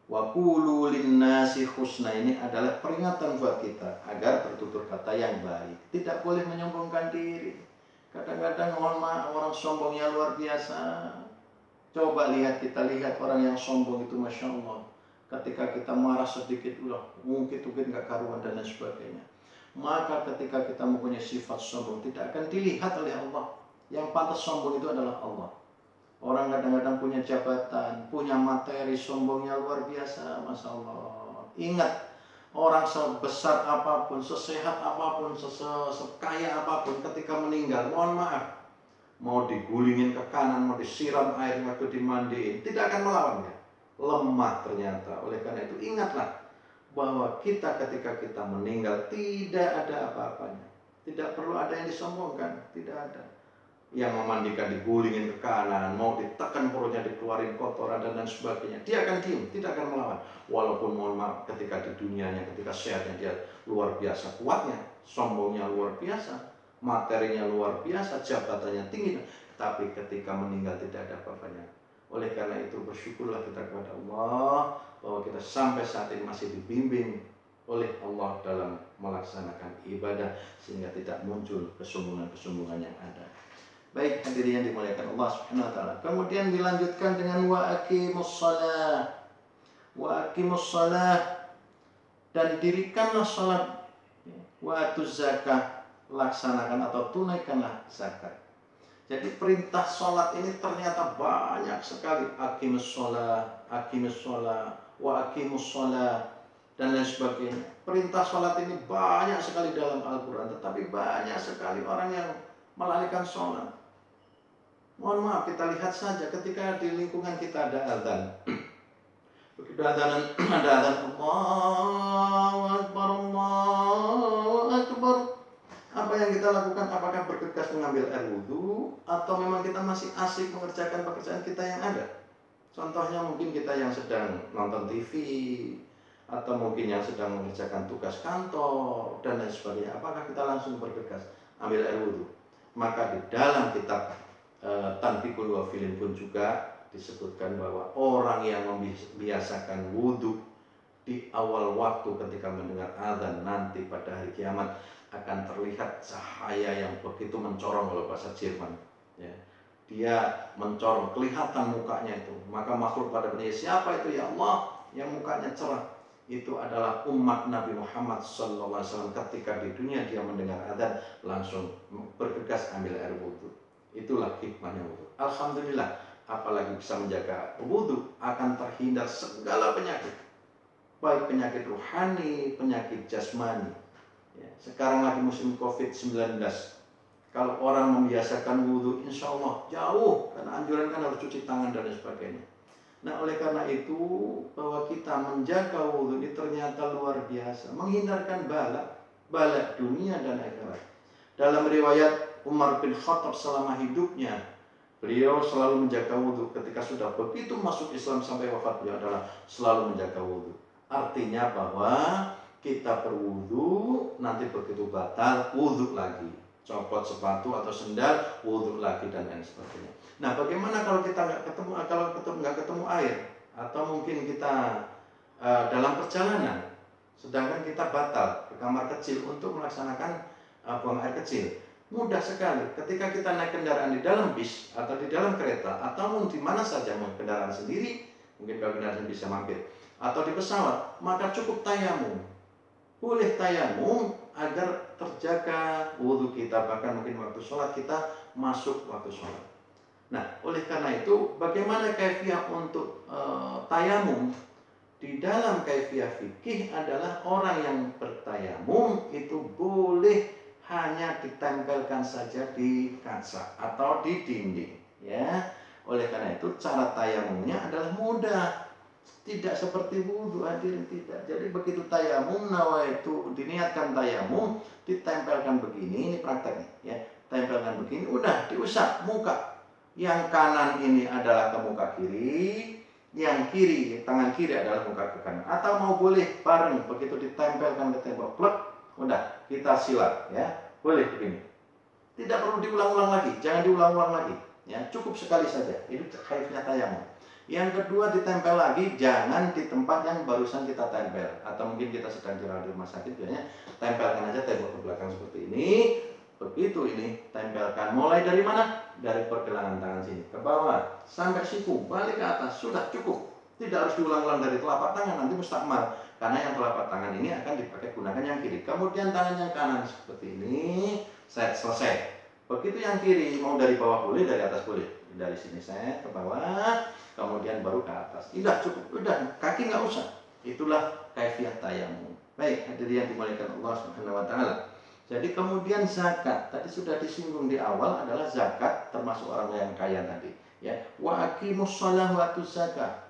waqulu linnasi husna, ini adalah peringatan buat kita agar bertutur kata yang baik. Tidak boleh menyombongkan diri. Kadang-kadang mohon maaf, orang sombongnya luar biasa. Coba kita lihat orang yang sombong itu, Masya Allah. Ketika kita marah sedikit, mungkin nggak karuan dan lain sebagainya. Maka ketika kita mempunyai sifat sombong, tidak akan dilihat oleh Allah. Yang pantas sombong itu adalah Allah. Orang kadang-kadang punya jabatan, punya materi, sombongnya luar biasa, Masya Allah. Ingat, orang sebesar apapun, sesehat apapun, sekaya apapun, ketika meninggal, mohon maaf, mau digulingin ke kanan, mau disiram air, mau dimandiin, tidak akan melawan ya. Lemah ternyata. Oleh karena itu ingatlah bahwa kita ketika kita meninggal tidak ada apa-apanya. Tidak perlu ada yang disombongkan, tidak ada. Yang memandikan digulingin ke kanan, mau ditekan perutnya, dikeluarin kotoran dan lain sebagainya, dia akan diam, tidak akan melawan. Walaupun mohon maaf, ketika di dunianya, ketika sehatnya dia luar biasa kuatnya, sombongnya luar biasa, materinya luar biasa, jabatannya tinggi, tapi ketika meninggal tidak ada apa-apanya. Oleh karena itu bersyukurlah kita kepada Allah bahwa kita sampai saat ini masih dibimbing oleh Allah dalam melaksanakan ibadah, sehingga tidak muncul kesombongan-kesombongan yang ada. Baik, hadirin yang dimuliakan Allah Subhanahu wa taala. Kemudian dilanjutkan dengan wa aqimus shalah. Wa aqimus shalah, dan dirikanlah salat. Wa atuz zakah, laksanakan atau tunaikanlah zakat. Jadi perintah salat ini ternyata banyak sekali. Aqimus shalah, wa aqimus shalah dan lain sebagainya. Perintah salat ini banyak sekali dalam Al-Qur'an, tetapi banyak sekali orang yang melalaikan salat. Mohon maaf, kita lihat saja ketika di lingkungan kita ada azan. Begitu ada azan, Allahu Akbar, Allahu Akbar. Apa yang kita lakukan? Apakah bergegas mengambil air wudhu, atau memang kita masih asik mengerjakan pekerjaan kita yang ada? Contohnya mungkin kita yang sedang nonton TV, atau mungkin yang sedang mengerjakan tugas kantor dan lain sebagainya. Apakah kita langsung bergegas ambil air wudhu? Maka di dalam kitab Tanbihul Wafilin pun juga disebutkan bahwa orang yang membiasakan wudhu di awal waktu ketika mendengar azan, nanti pada hari kiamat akan terlihat cahaya yang begitu mencorong, kalau bahasa Jerman, ya. Dia mencorong, kelihatan mukanya itu. Maka makhluk pada bertanya, siapa itu ya Allah yang mukanya cerah? Itu adalah umat Nabi Muhammad SAW. Ketika di dunia dia mendengar azan, langsung bergegas ambil air wudhu. Itulah hikmahnya wudhu. Alhamdulillah, apalagi bisa menjaga wudhu, akan terhindar segala penyakit, baik penyakit rohani, penyakit jasmani. Ya, sekarang lagi musim COVID-19. Kalau orang membiasakan wudhu, insya Allah jauh, karena anjuran kan harus cuci tangan dan sebagainya. Nah, oleh karena itu, bahwa kita menjaga wudhu ini ternyata luar biasa, menghindarkan bala dunia dan akhirat. Dalam riwayat Umar bin Khattab selama hidupnya, beliau selalu menjaga wudhu. Ketika sudah begitu masuk Islam sampai wafat, beliau adalah selalu menjaga wudhu. Artinya bahwa kita berwudhu, nanti begitu batal, wudhu lagi. Copot sepatu atau sendal, wudhu lagi dan lain sebagainya. Nah, bagaimana kalau kita nggak ketemu air, atau mungkin kita dalam perjalanan, sedangkan kita batal ke kamar kecil untuk melaksanakan buang air kecil. Mudah sekali. Ketika kita naik kendaraan di dalam bis atau di dalam kereta atau di mana saja, mau kendaraan sendiri, mungkin kalau kendaraan bisa mampir, atau di pesawat, maka cukup tayamum. Boleh tayamum agar terjaga wudhu kita, bahkan mungkin waktu sholat kita masuk waktu sholat. Nah, oleh karena itu, bagaimana kaifiah untuk tayamum? Di dalam kaifiah fikih adalah orang yang bertayamum itu boleh hanya ditempelkan saja di kaca atau di dinding, ya. Oleh karena itu cara tayamumnya adalah mudah, tidak seperti wudhu, hadirin, tidak. Jadi begitu tayamum, nawaitu, diniatkan tayamum, ditempelkan begini, ini prakteknya, ya. Tempelkan begini, udah diusap muka. Yang kanan ini adalah ke muka kiri, yang kiri, tangan kiri adalah muka ke kanan. Atau mau boleh bareng, begitu ditempelkan ke tembok, plek, udah kita silat, ya. Boleh begini. Tidak perlu diulang-ulang lagi, jangan diulang-ulang lagi, ya. Cukup sekali saja. Itu kaifiah tayamum. Yang kedua, ditempel lagi, jangan di tempat yang barusan kita tempel. Atau mungkin kita sedang dirawat di rumah sakit, biasanya tempelkan aja tembok ke belakang seperti ini. Begitu ini, tempelkan. Mulai dari mana? Dari pergelangan tangan sini ke bawah sampai siku, balik ke atas, sudah cukup. Tidak harus diulang-ulang dari telapak tangan, nanti mustakmal. Karena yang telapak tangan ini akan dipakai gunakan yang kiri. Kemudian tangan yang kanan seperti ini, set, selesai. Begitu yang kiri, mau dari bawah boleh, dari atas boleh. Dari sini set ke bawah, kemudian baru ke atas. Udah cukup, udah, kaki nggak usah. Itulah kaifiah tayamum. Baik, hadirin yang dimuliakan Allah Subhanahu wa taala. Jadi kemudian zakat, tadi sudah disinggung di awal, adalah zakat termasuk orang yang kaya tadi, ya. Wa aqimus shalah wa atuz zakat.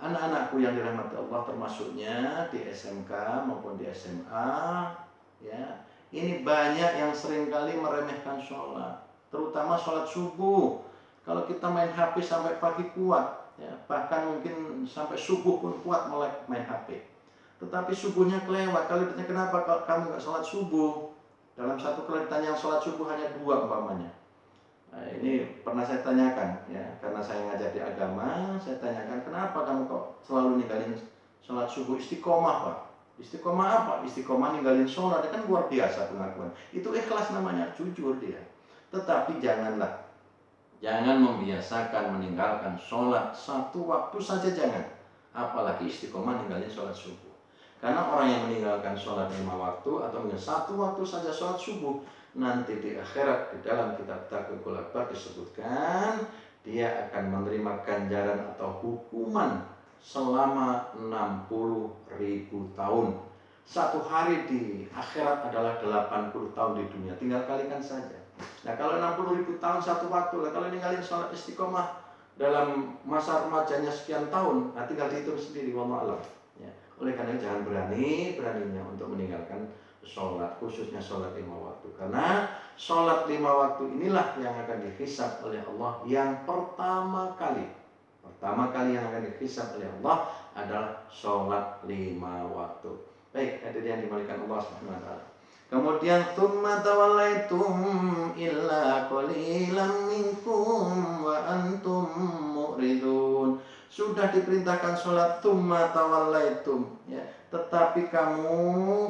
Anak-anakku yang dirahmati Allah, termasuknya di SMK maupun di SMA, ya. Ini banyak yang seringkali meremehkan sholat, terutama sholat subuh. Kalau kita main HP sampai pagi kuat, ya, bahkan mungkin sampai subuh pun kuat main HP. Tetapi subuhnya kelewat. Kalau ditanya kenapa kamu nggak sholat subuh? Dalam satu kelihatan yang sholat subuh hanya 2 umpamanya. Nah, ini pernah saya tanyakan, ya, karena saya ngajar di agama, saya tanyakan kenapa kamu kok selalu ninggalin sholat subuh? Istiqomah, Pak. Istiqomah apa? Istiqomah ninggalin sholat, kan luar biasa pengakuan. Itu ikhlas namanya, jujur dia. Tetapi jangan membiasakan meninggalkan sholat satu waktu saja, jangan. Apalagi istiqomah ninggalin sholat subuh. Karena orang yang meninggalkan sholat 5 waktu atau satu waktu saja sholat subuh, nanti di akhirat, di dalam kitab Taqul Akbar disebutkan, dia akan menerima ganjaran atau hukuman selama 60.000 tahun. Satu hari di akhirat adalah 80 tahun di dunia, tinggal kalikan saja. Nah, kalau 60.000 tahun satu waktu, lah kalau ninggalin sholat istiqomah dalam masa remajanya sekian tahun, nah tinggal dihitung sendiri, wallahu a'lam. Ya. Oleh karena jangan beraninya untuk meninggalkan sholat, khususnya sholat 5 waktu. Karena sholat 5 waktu inilah yang akan dihisab oleh Allah yang pertama kali. Pertama kali yang akan dihisab oleh Allah adalah sholat 5 waktu. Baik, hadirin yang dimuliakan Allah Subhanahu wa taala. Kemudian tsumma tawallaitum illa qalilan minkum wa antum mu'ridun. Sudah diperintahkan sholat, tsumma tawallaitum, ya, tetapi kamu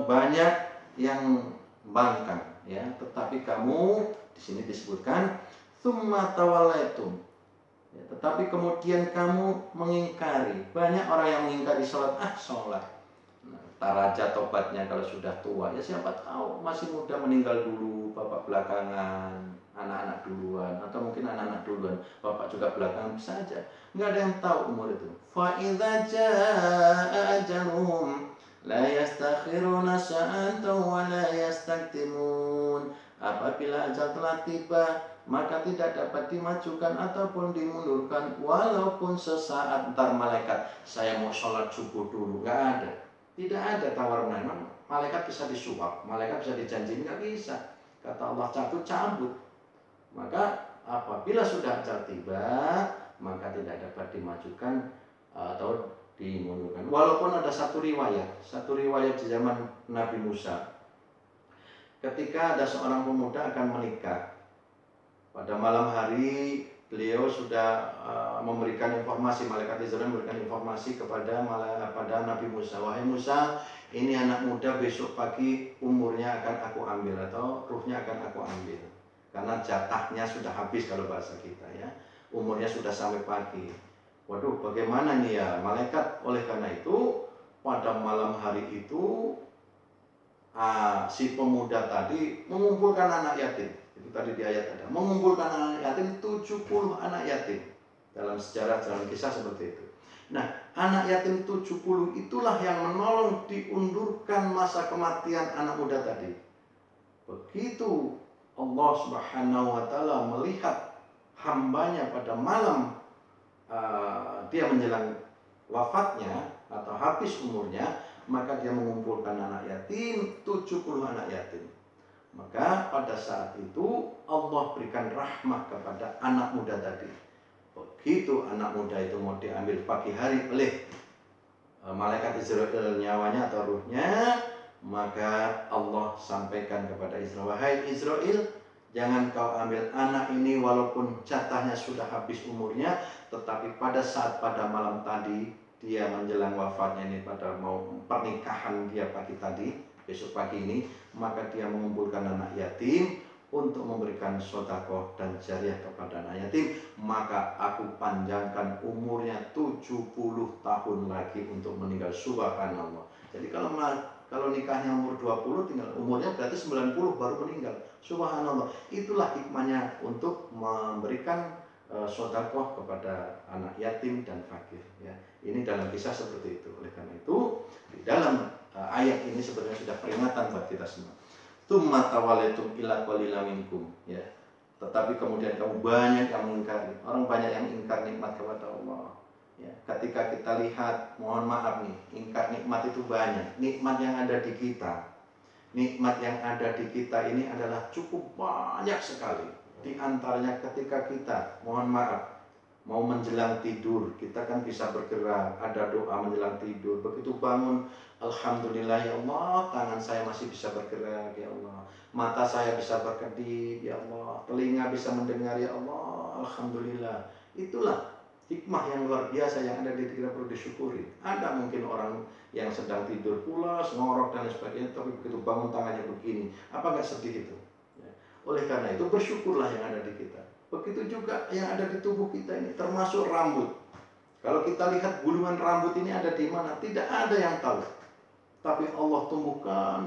banyak yang bangkang, ya. Tetapi kamu, di sini disebutkan tsumma tawallaitum, ya, tetapi kemudian kamu mengingkari. Banyak orang yang mengingkari sholat. Sholat, nah, taraja tobatnya kalau sudah tua, ya siapa tahu masih muda meninggal dulu, bapak belakangan, anak-anak duluan, atau mungkin anak-anak duluan, bapak juga belakangan, bisa aja. Nggak ada yang tahu umur itu. Fa idza jaa ajaluhum la yastakhiruna sa'atan wa la yastaktimun. Apabila ajal telah tiba, maka tidak dapat dimajukan ataupun dimundurkan walaupun sesaat. Ntar malaikat, saya mau sholat subuh dulu, nggak ada. Tidak ada tawar menawar. Malaikat bisa disuap, malaikat bisa dijanjiin, nggak bisa. Kata Allah cabut. Maka apabila sudah ajal tiba, maka tidak dapat dimajukan atau dimundurkan. Walaupun ada satu riwayat di zaman Nabi Musa, ketika ada seorang pemuda akan menikah pada malam hari, beliau sudah memberikan informasi, malaikat Israel memberikan informasi kepada Nabi Musa, wahai Musa, ini anak muda besok pagi umurnya akan aku ambil atau ruhnya akan aku ambil, karena jatahnya sudah habis kalau bahasa kita ya, umurnya sudah sampai pagi. Waduh, bagaimana nih ya malaikat? Oleh karena itu pada malam hari itu si pemuda tadi mengumpulkan anak yatim. Itu tadi di ayat ada, mengumpulkan anak yatim 70 anak yatim. Dalam sejarah, dalam kisah seperti itu. Nah, anak yatim 70 itulah yang menolong diundurkan masa kematian anak muda tadi. Begitu Allah Subhanahu wa Ta'ala melihat hambanya pada malam dia menjelang wafatnya atau habis umurnya, maka dia mengumpulkan anak yatim, 70 anak yatim. Maka pada saat itu Allah berikan rahmat kepada anak muda tadi. Begitu anak muda itu mau diambil pagi hari oleh malaikat Israel nyawanya atau ruhnya, maka Allah sampaikan kepada Israel, wahai Israel, jangan kau ambil anak ini walaupun jatahnya sudah habis umurnya, tetapi pada saat pada malam tadi dia menjelang wafatnya ini, pada mau pernikahan dia pagi tadi, besok pagi ini, maka dia mengumpulkan anak yatim untuk memberikan sedekah dan jariah kepada anak yatim, maka aku panjangkan umurnya 70 tahun lagi untuk meninggal. Subhanallah. Jadi kalau nikahnya umur 20, tinggal umurnya berarti 90 baru meninggal. Subhanallah. Itulah hikmahnya untuk memberikan sedekah kepada anak yatim dan fakir ya. Ini dalam kisah seperti itu. Oleh karena itu di dalam ayat ini sebenarnya sudah peringatan buat kita semua. Tsumma tawalaitum ila qalilam minkum ya. Tetapi kemudian kamu banyak yang mengingkari. Orang banyak yang ingkar nikmat kepada Allah. Ya, ketika kita lihat, mohon maaf nih, ingkar nikmat itu banyak. Nikmat yang ada di kita, nikmat yang ada di kita ini adalah cukup banyak sekali. Di antaranya ketika kita, mohon maaf, mau menjelang tidur, kita kan bisa bergerak, ada doa menjelang tidur. Begitu bangun, alhamdulillah ya Allah, tangan saya masih bisa bergerak ya Allah, mata saya bisa berkedip ya Allah, telinga bisa mendengar ya Allah, alhamdulillah. Itulah hikmah yang luar biasa yang ada di kita, perlu disyukuri. Ada mungkin orang yang sedang tidur pulas, ngorok dan sebagainya, tapi begitu bangun tangannya begini, apa nggak sedih itu? Ya. Oleh karena itu bersyukurlah yang ada di kita. Begitu juga yang ada di tubuh kita ini, termasuk rambut. Kalau kita lihat gulungan rambut ini ada di mana, tidak ada yang tahu. Tapi Allah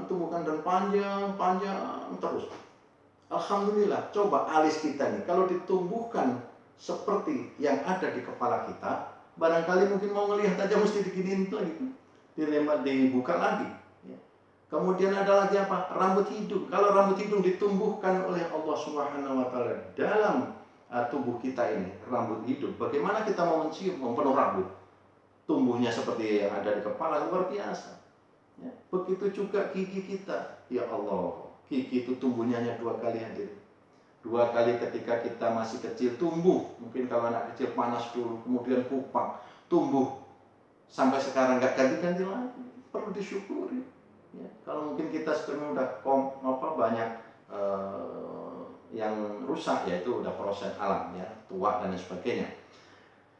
tumbuhkan dan panjang terus. Alhamdulillah. Coba alis kita nih, kalau ditumbuhkan seperti yang ada di kepala kita, barangkali mungkin mau ngelihat aja mesti diginiin lagi, dibuka lagi. Kemudian ada lagi apa? Rambut hidung. Kalau rambut hidung ditumbuhkan oleh Allah Subhanahu wa Ta'ala dalam tubuh kita ini, rambut hidung, bagaimana kita mau mencium penuh rambut? Tumbuhnya seperti yang ada di kepala, luar biasa. Ya. Begitu juga gigi kita. Ya Allah, gigi itu tumbuhnya hanya 2 kali hadir. 2 kali ketika kita masih kecil tumbuh. Mungkin kalau anak kecil panas dulu, kemudian kupang, tumbuh. Sampai sekarang nggak ganti-ganti lagi. Perlu disyukuri. Ya, kalau mungkin kita sebenarnya udah banyak yang rusak, yaitu udah proses alam ya, tua dan sebagainya.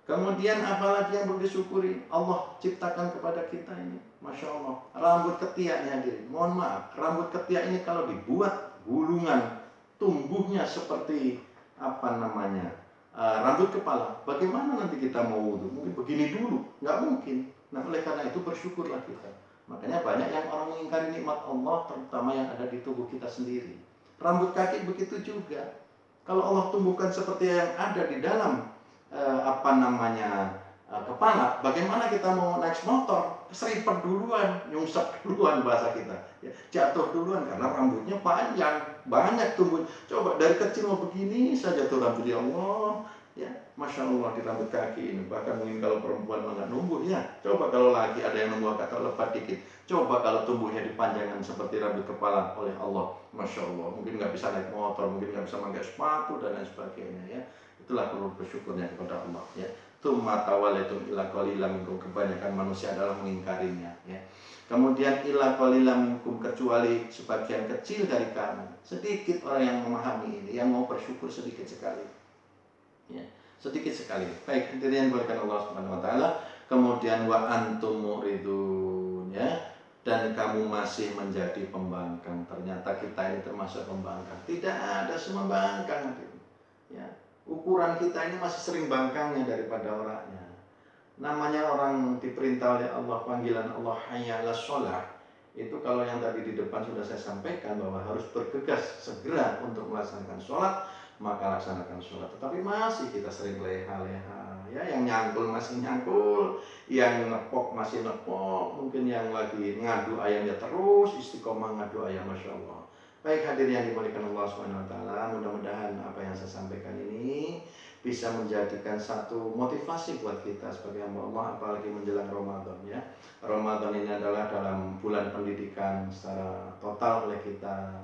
Kemudian apalagi yang perlu disyukuri, Allah ciptakan kepada kita ini, masya Allah, rambut ketiaknya diri. Mohon maaf, rambut ketiak ini kalau dibuat gulungan, tumbuhnya seperti rambut kepala, bagaimana nanti kita mau wudu? Mungkin begini dulu, nggak mungkin. Nah, oleh karena itu bersyukurlah kita. Makanya banyak yang orang mengingkari nikmat Allah, terutama yang ada di tubuh kita sendiri. Rambut kaki begitu juga. Kalau Allah tumbuhkan seperti yang ada di dalam kepala, bagaimana kita mau naik motor? Seripet duluan, nyungsep duluan bahasa kita. Ya, jatuh duluan karena rambutnya panjang, banyak tumbuh. Coba dari kecil mau begini saja tuh rambut, ya Allah. Ya, masya Allah di rambut kaki ini. Bahkan mungkin kalau perempuan nggak numbuh ya. Coba kalau laki ada yang numbuh agak lebat dikit. Coba kalau tumbuhnya dipanjangkan seperti rambut kepala oleh Allah, masya Allah. Mungkin nggak bisa naik motor, mungkin nggak bisa pakai sepatu dan lain sebagainya ya. Itulah perlu bersyukurnya kepada Allah ya. Tsumma tawalaitum ila qalilam minkum, kebanyakan manusia adalah mengingkarinya ya. Kemudian ila qalilam minkum, kecuali sebagian kecil dari kamu. Sedikit orang yang memahami ini, yang mau bersyukur sedikit sekali. Ya, sedikit sekali. Baik, hadirin bolehkan Allah Subhanahu wa taala. Kemudian wa antum muridun, ya. Dan kamu masih menjadi pembangkang. Ternyata kita ini termasuk pembangkang. Tidak ada semua bangkang. Ya. Ukuran kita ini masih sering bangkangnya daripada orangnya. Namanya orang diperintah oleh Allah, panggilan Allah hayya 'alas shalah. Itu kalau yang tadi di depan sudah saya sampaikan bahwa harus bergegas segera untuk melaksanakan sholat, maka laksanakan sholat. Tetapi masih kita sering leha-leha, ya, yang nyangkul masih nyangkul, yang nepok masih nepok, mungkin yang lagi ngadu ayamnya terus istiqomah ngadu ayam, masya Allah. Baik, hadirin yang dimuliakan Allah Subhanahu wa taala, mudah-mudahan apa yang saya sampaikan ini bisa menjadikan satu motivasi buat kita sebagai hamba Allah, apalagi menjelang Ramadan, ya. Ramadan ini adalah dalam bulan pendidikan secara total oleh kita.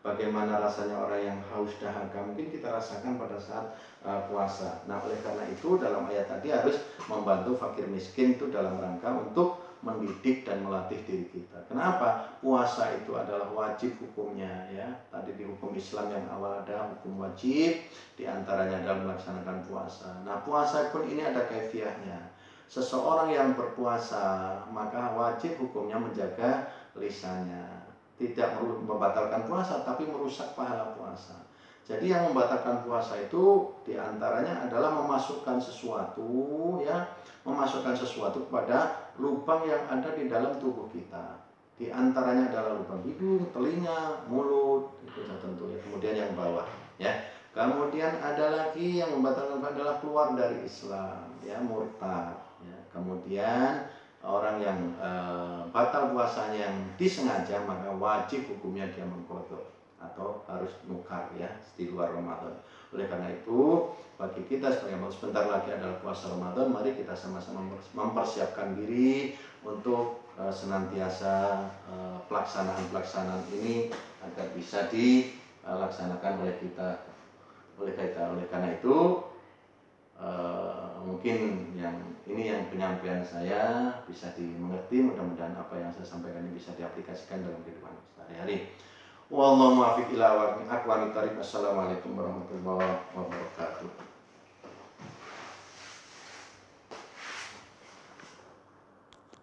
Bagaimana rasanya orang yang haus dahaga mungkin kita rasakan pada saat puasa. Nah, oleh karena itu dalam ayat tadi harus membantu fakir miskin itu dalam rangka untuk mendidik dan melatih diri kita. Kenapa? Puasa itu adalah wajib hukumnya, ya. Tadi di hukum Islam yang awal ada hukum wajib, diantaranya adalah melaksanakan puasa. Nah, puasa pun ini ada kaifiahnya. Seseorang yang berpuasa maka wajib hukumnya menjaga lisannya. Tidak membatalkan puasa, tapi merusak pahala puasa. Jadi yang membatalkan puasa itu diantaranya adalah memasukkan sesuatu, ya, memasukkan sesuatu kepada lubang yang ada di dalam tubuh kita. Di antaranya adalah lubang hidung, telinga, mulut, itu tentunya. Kemudian yang bawah, ya. Kemudian ada lagi yang membatalkan adalah keluar dari Islam, ya, murtad. Ya. Kemudian orang yang batal puasanya yang disengaja, maka wajib hukumnya dia mengqadha atau harus nukar, ya, di luar Ramadan. Oleh karena itu bagi kita sebagai sebentar lagi adalah puasa Ramadan, mari kita sama-sama mempersiapkan diri untuk senantiasa pelaksanaan ini agar bisa dilaksanakan oleh kita. Oleh karena itu mungkin yang penyampaian saya bisa dimengerti. Mudah-mudahan apa yang saya sampaikan ini bisa diaplikasikan dalam kehidupan sehari-hari. Wallahu muwaffiq ila aqwamit thoriq. Assalamualaikum warahmatullahi wabarakatuh.